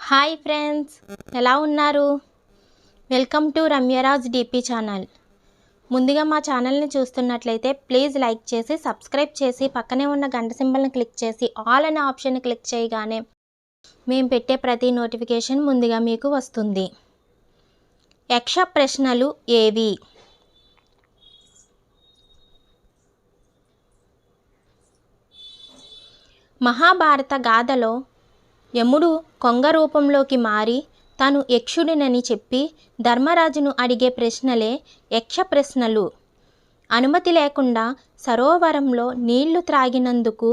Hi friends, ఎలా ఉన్నారు? Welcome to Ramyaraj DP channel. ముందుగా మా ఛానల్ని చూస్తున్నట్లయితే ప్లీజ్ లైక్ చేసి సబ్స్క్రైబ్ చేసి పక్కనే ఉన్న గంట సింబల్ని క్లిక్ చేసి ఆల్ అనే ఆప్షన్ని క్లిక్ చేయగానే మేము పెట్టే ప్రతి నోటిఫికేషన్ ముందుగా మీకు వస్తుంది. యక్ష ప్రశ్నలు ఏవి? మహాభారత గాథలో యముడు కొంగ రూపంలోకి మారి తాను యక్షుడినని చెప్పి ధర్మరాజును అడిగే ప్రశ్నలే యక్ష ప్రశ్నలు. అనుమతి లేకుండా సరోవరంలో నీళ్లు త్రాగినందుకు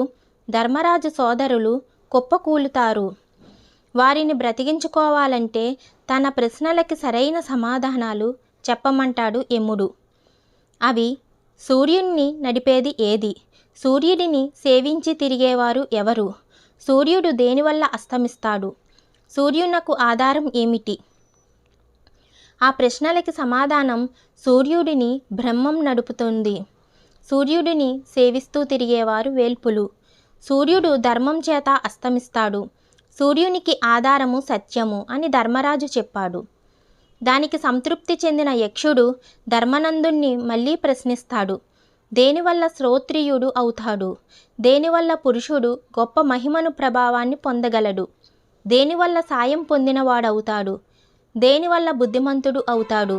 ధర్మరాజు సోదరులు కుప్పకూలుతారు. వారిని బ్రతికించుకోవాలంటే తన ప్రశ్నలకి సరైన సమాధానాలు చెప్పమంటాడు యముడు. అవి: సూర్యుడిని నడిపేది ఏది? సూర్యుడిని సేవించి తిరిగేవారు ఎవరు? సూర్యుడు దేనివల్ల అస్తమిస్తాడు? సూర్యునకు ఆధారం ఏమిటి? ఆ ప్రశ్నలకి సమాధానం: సూర్యుడిని బ్రహ్మం నడుపుతుంది. సూర్యుడిని సేవిస్తూ తిరిగేవారు వేల్పులు. సూర్యుడు ధర్మం చేత అస్తమిస్తాడు. సూర్యునికి ఆధారము సత్యము అని ధర్మరాజు చెప్పాడు. దానికి సంతృప్తి చెందిన యక్షుడు ధర్మనందుణ్ణి మళ్ళీ ప్రశ్నిస్తాడు: దేనివల్ల శ్రోత్రియుడు అవుతాడు? దేనివల్ల పురుషుడు గొప్ప మహిమను ప్రభావాన్ని పొందగలడు? దేనివల్ల సాయం పొందినవాడవుతాడు? దేనివల్ల బుద్ధిమంతుడు అవుతాడు?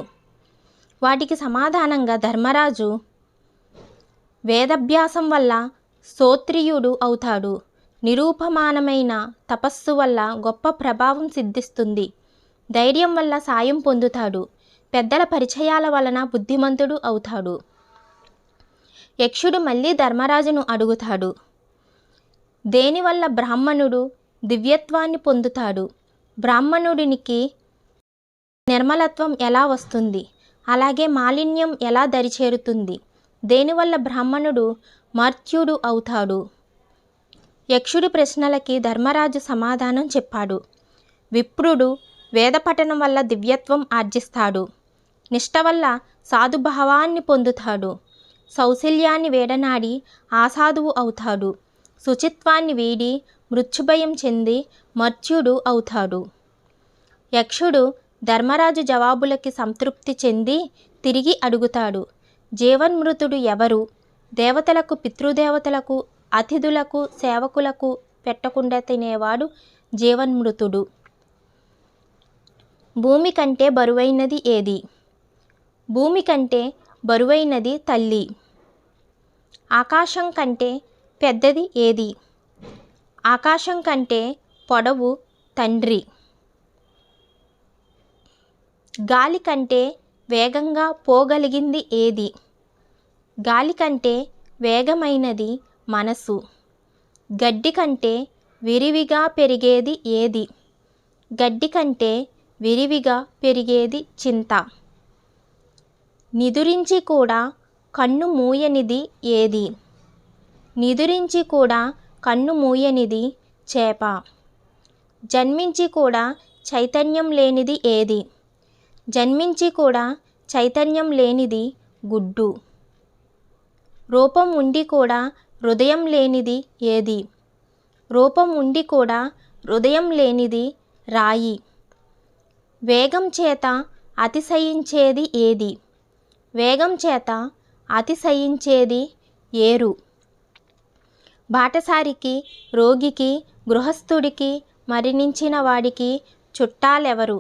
వాటికి సమాధానంగా ధర్మరాజు: వేదభ్యాసం వల్ల శ్రోత్రియుడు అవుతాడు. నిరూపమానమైన తపస్సు వల్ల గొప్ప ప్రభావం సిద్ధిస్తుంది. ధైర్యం వల్ల సాయం పొందుతాడు. పెద్దల పరిచయాల వలన బుద్ధిమంతుడు అవుతాడు. యక్షుడు మళ్ళీ ధర్మరాజును అడుగుతాడు: దేనివల్ల బ్రాహ్మణుడు దివ్యత్వాన్ని పొందుతాడు? బ్రాహ్మణుడికి నిర్మలత్వం ఎలా వస్తుంది? అలాగే మాలిన్యం ఎలా దరిచేరుతుంది? దేనివల్ల బ్రాహ్మణుడు మర్త్యుడు అవుతాడు? యక్షుడి ప్రశ్నలకి ధర్మరాజు సమాధానం చెప్పాడు: విప్రుడు వేదపఠనం వల్ల దివ్యత్వం ఆర్జిస్తాడు. నిష్ట వల్ల సాధుభావాన్ని పొందుతాడు. సౌశల్యాన్ని వేడనాడి ఆసాధువు అవుతాడు. శుచిత్వాన్ని వీడి మృత్యుభయం చెంది మర్త్యుడు అవుతాడు. యక్షుడు ధర్మరాజు జవాబులకి సంతృప్తి చెంది తిరిగి అడుగుతాడు: జీవన్మృతుడు ఎవరు? దేవతలకు, పితృదేవతలకు, అతిథులకు, సేవకులకు పెట్టకుండా తినేవాడు జీవన్మృతుడు. భూమి కంటే బరువైనది ఏది? భూమి కంటే బరువైనది తల్లి. ఆకాశం కంటే పెద్దది ఏది? ఆకాశం కంటే పొడవు తండ్రి. గాలి కంటే వేగంగా పోగలిగింది ఏది? గాలి కంటే వేగమైనది మనసు. గడ్డి కంటే విరివిగా పెరిగేది ఏది? గడ్డి కంటే విరివిగా పెరిగేది చింత. నిదురించి కూడా కన్ను మూయనిది ఏది? నిదురించి కూడా కన్ను మూయనిది చేప. జన్మించి కూడా చైతన్యం లేనిది ఏది? జన్మించి కూడా చైతన్యం లేనిది గుడ్డు. రూపం ఉండి కూడా హృదయం లేనిది ఏది? రూపం ఉండి కూడా హృదయం లేనిది రాయి. వేగం చేత అతిశయించేది ఏది? వేగం చేత అతిశయించేది ఏరు. బాటసారికి, రోగికి, గృహస్థుడికి, మరణించిన వాడికి చుట్టాలెవరు?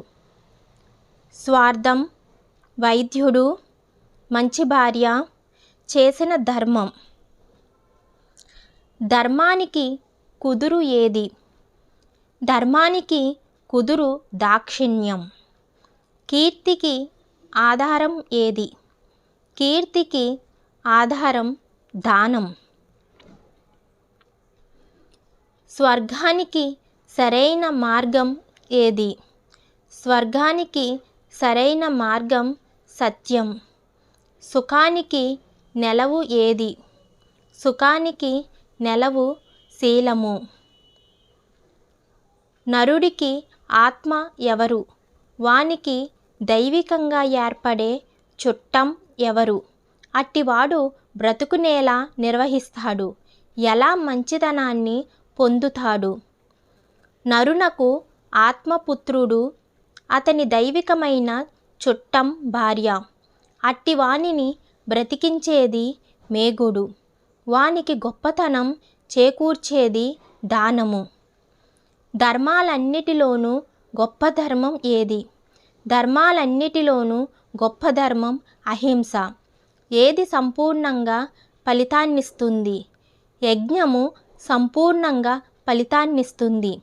స్వార్థం, వైద్యుడు, మంచి భార్య, చేసిన ధర్మం. ధర్మానికి కుదురు ఏది? ధర్మానికి కుదురు దాక్షిణ్యం. కీర్తికి ఆధారం ఏది? కీర్తికి ఆధారం దానం. స్వర్గానికి సరైన మార్గం ఏది? స్వర్గానికి సరైన మార్గం సత్యం. సుఖానికి నెలవు ఏది? సుఖానికి నెలవు శీలము. నరుడికి ఆత్మ ఎవరు? వానికి దైవికంగా ఏర్పడే చుట్టం ఎవరు? అట్టివాడు బ్రతుకునేలా నిర్వహిస్తాడు? ఎలా మంచితనాన్ని పొందుతాడు? నరునకు ఆత్మపుత్రుడు, అతని దైవికమైన చుట్టం భార్య. అట్టి వానిని బ్రతికించేది మేగుడు, వానికి గొప్పతనం చేకూర్చేది దానము. ధర్మాలన్నిటిలోనూ గొప్ప ధర్మం ఏది? ధర్మాలన్నిటిలోనూ గొప్ప ధర్మం అహింస. ఏది సంపూర్ణంగా ఫలితాన్నిస్తుంది? యజ్ఞము సంపూర్ణంగా ఫలితాన్నిస్తుంది.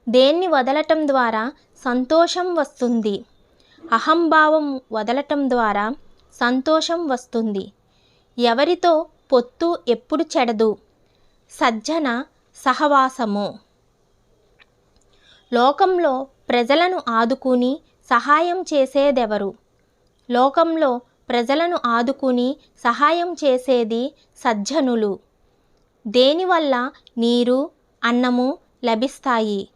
దేన్ని వదలటం ద్వారా సంతోషం వస్తుంది? అహంభావం వదలటం ద్వారా సంతోషం వస్తుంది. ఎవరితో పొత్తు ఎప్పుడు చెడదు? సజ్జన సహవాసము. లోకంలో ప్రజలను ఆదుకుని సహాయం చేసేదెవరు? లోకంలో ప్రజలను ఆదుకుని సహాయం చేసేది సజ్జనులు. దేనివల్ల నీరు, అన్నము లభిస్తాయి?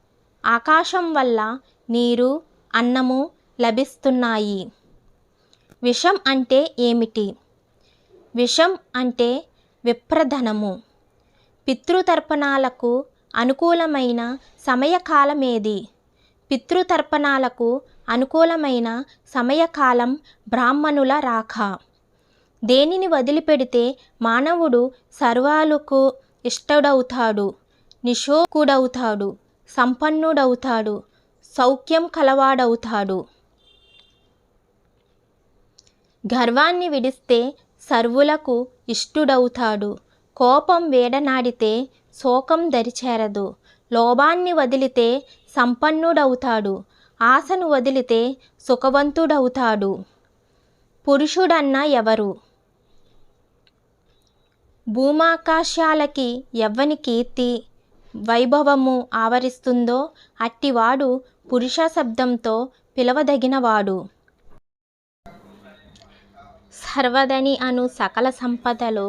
ఆకాశం వల్ల నీరు, అన్నము లభిస్తున్నాయి. విషం అంటే ఏమిటి? విషం అంటే విప్రధనము. పితృతర్పణాలకు అనుకూలమైన సమయకాలమేది? పితృతర్పణాలకు అనుకూలమైన సమయకాలం బ్రాహ్మణుల రాక. దేనిని వదిలిపెడితే మానవుడు సర్వాలకు ఇష్టడవుతాడు, నిశోకుడవుతాడు, సంపన్నుడవుతాడు, సౌఖ్యం కలవాడవుతాడు? గర్వాన్ని విడిస్తే సర్వులకు ఇష్టుడవుతాడు. కోపం వేడనాడితే శోకం దరిచేరదు. లోభాన్ని వదిలితే సంపన్నుడవుతాడు. ఆశను వదిలితే సుఖవంతుడవుతాడు. పురుషుడన్న ఎవరు? భూమాకాశాలకి ఎవ్వని కీర్తి వైభవము ఆవరిస్తుందో అట్టివాడు పురుష శబ్దంతో పిలవదగినవాడు. సర్వదని అను సకల సంపదలు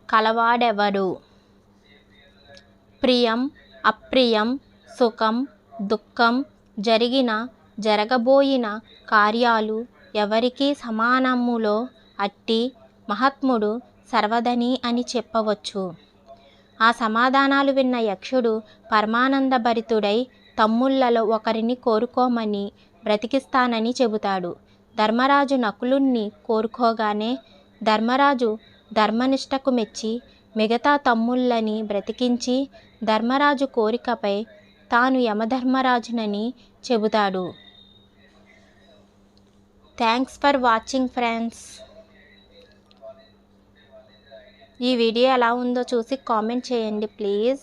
కలవాడెవడు? ప్రియం, అప్రియం, సుఖం, దుఃఖం, జరిగిన, జరగబోయిన కార్యాలు ఎవరికి సమానములో అట్టి మహాత్ముడు సర్వదని అని చెప్పవచ్చు. ఆ సమాధానాలు విన్న యక్షుడు పరమానందభరితుడై తమ్ముళ్లలో ఒకరిని కోరుకోమని బ్రతికిస్తానని చెబుతాడు. ధర్మరాజు నకులుణ్ణి కోరుకోగానే ధర్మరాజు ధర్మనిష్టకు మెచ్చి మిగతా తమ్ముళ్ళని బ్రతికించి ధర్మరాజు కోరికపై తాను యమధర్మరాజునని చెబుతాడు. Thanks for watching friends. ఈ వీడియో ఎలా ఉందో చూసి కామెంట్ చేయండి ప్లీజ్.